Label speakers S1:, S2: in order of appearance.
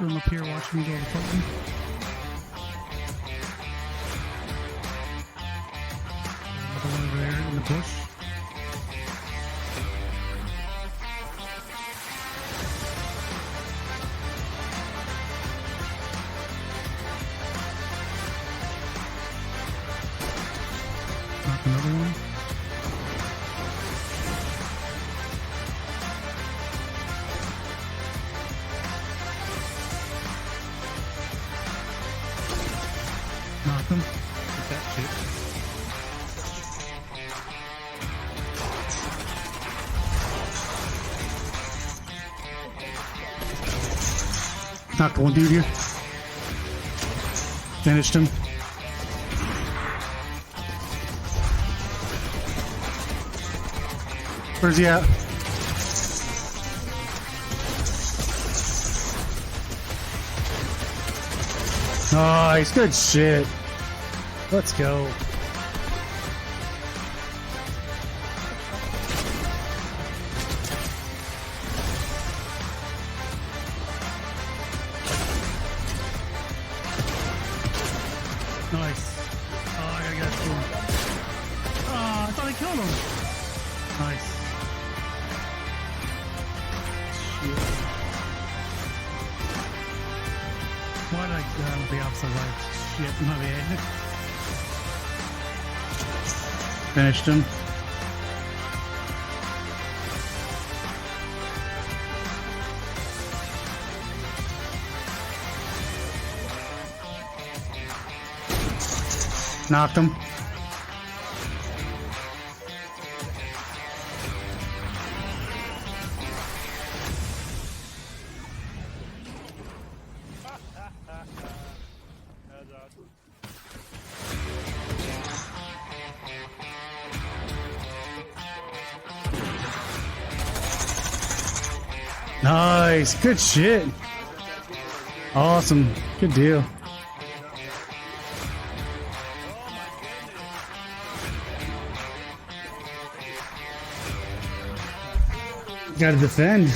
S1: room up here watching me go to Portland. Another one over there in the bush. Knock another one. Knock him. Get that shit. Knocked one dude here. Finished him. Where's he at? Nice, good shit. Let's go. Nice. Oh, I gotta get it to him. Oh, I thought I killed him. Nice. Shit. Why did I go the opposite way? Shit, my bad. Finished him. Knocked him. Nice, good shit. Awesome, good deal. Gotta defend.